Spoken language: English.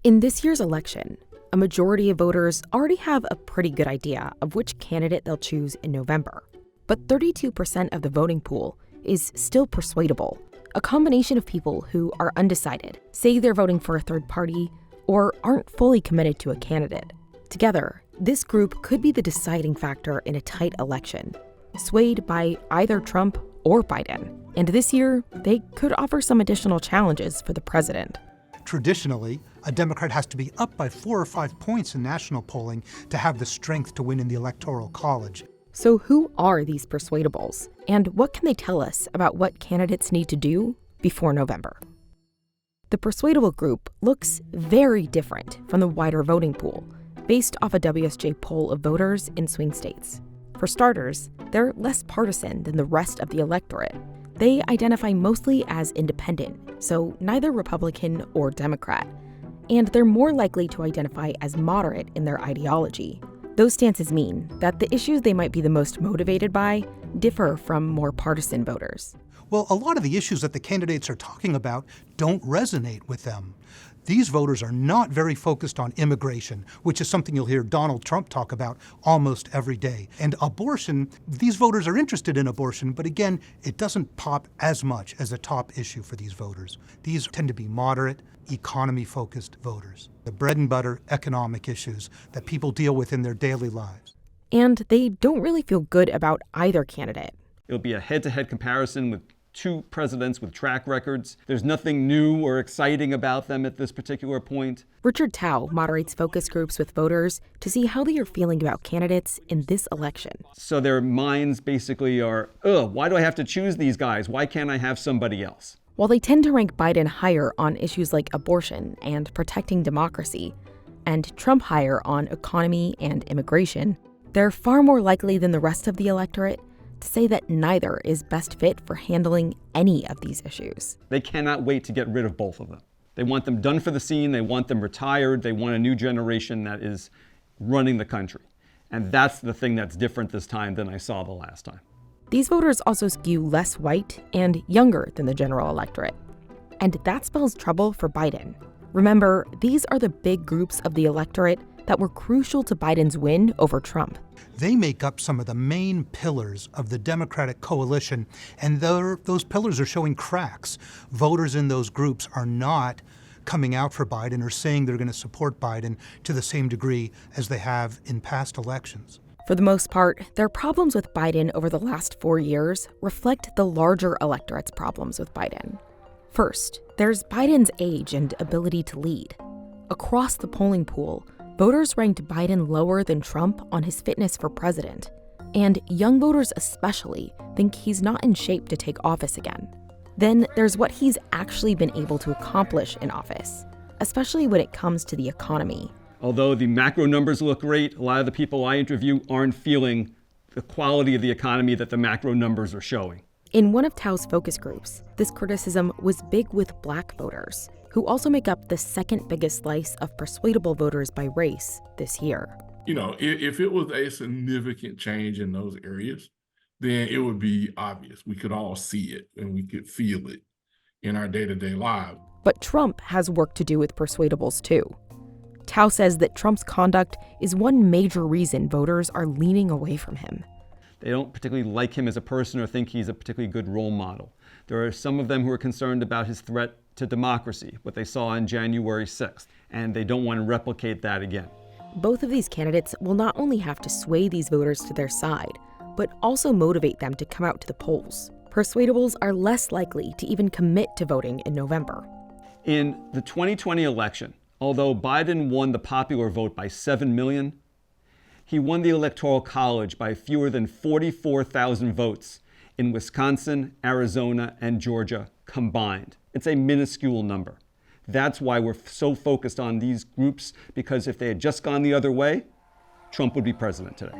In this year's election, a majority of voters already have a pretty good idea of which candidate they'll choose in November. But 32% of the voting pool is still persuadable, a combination of people who are undecided, say they're voting for a third party, or aren't fully committed to a candidate. Together, this group could be the deciding factor in a tight election, swayed by either Trump or Biden. And this year, they could offer some additional challenges for the president. Traditionally, a Democrat has to be up by 4 or 5 points in national polling to have the strength to win in the electoral college. So who are these persuadables? And what can they tell us about what candidates need to do before November? The persuadable group looks very different from the wider voting pool, based off a WSJ poll of voters in swing states. For starters, they're less partisan than the rest of the electorate. They identify mostly as independent, so neither Republican or Democrat. And they're more likely to identify as moderate in their ideology. Those stances mean that the issues they might be the most motivated by differ from more partisan voters. Well, a lot of the issues that the candidates are talking about don't resonate with them. These voters are not very focused on immigration, which is something you'll hear Donald Trump talk about almost every day. And abortion, these voters are interested in abortion, but again, it doesn't pop as much as a top issue for these voters. These tend to be moderate, economy-focused voters. The bread and butter economic issues that people deal with in their daily lives. And they don't really feel good about either candidate. It'll be a head-to-head comparison with two presidents with track records. There's nothing new or exciting about them at this particular point. Richard Tao moderates focus groups with voters to see how they are feeling about candidates in this election. So their minds basically are, why do I have to choose these guys? Why can't I have somebody else? While they tend to rank Biden higher on issues like abortion and protecting democracy, and Trump higher on economy and immigration, they're far more likely than the rest of the electorate to say that neither is best fit for handling any of these issues. They cannot wait to get rid of both of them. They want them done for the scene, they want them retired, they want a new generation that is running the country. And that's the thing that's different this time than I saw the last time. These voters also skew less white and younger than the general electorate. And that spells trouble for Biden. Remember, these are the big groups of the electorate that were crucial to Biden's win over Trump. They make up some of the main pillars of the Democratic coalition, and those pillars are showing cracks. Voters in those groups are not coming out for Biden or saying they're going to support Biden to the same degree as they have in past elections. For the most part, their problems with Biden over the last 4 years reflect the larger electorate's problems with Biden. First, there's Biden's age and ability to lead. Across the polling pool, voters ranked Biden lower than Trump on his fitness for president, and young voters especially think he's not in shape to take office again. Then there's what he's actually been able to accomplish in office, especially when it comes to the economy. Although the macro numbers look great, a lot of the people I interview aren't feeling the quality of the economy that the macro numbers are showing. In one of Tao's focus groups, this criticism was big with Black voters, who also make up the second biggest slice of persuadable voters by race this year. You know, if it was a significant change in those areas, then it would be obvious. We could all see it and we could feel it in our day-to-day lives. But Trump has work to do with persuadables too. Tao says that Trump's conduct is one major reason voters are leaning away from him. They don't particularly like him as a person or think he's a particularly good role model. There are some of them who are concerned about his threat to democracy, what they saw on January 6th, and they don't want to replicate that again. Both of these candidates will not only have to sway these voters to their side, but also motivate them to come out to the polls. Persuadables are less likely to even commit to voting in November. In the 2020 election, although Biden won the popular vote by 7 million, he won the electoral college by fewer than 44,000 votes in Wisconsin, Arizona, and Georgia combined. It's a minuscule number. That's why we're so focused on these groups, because if they had just gone the other way, Trump would be president today.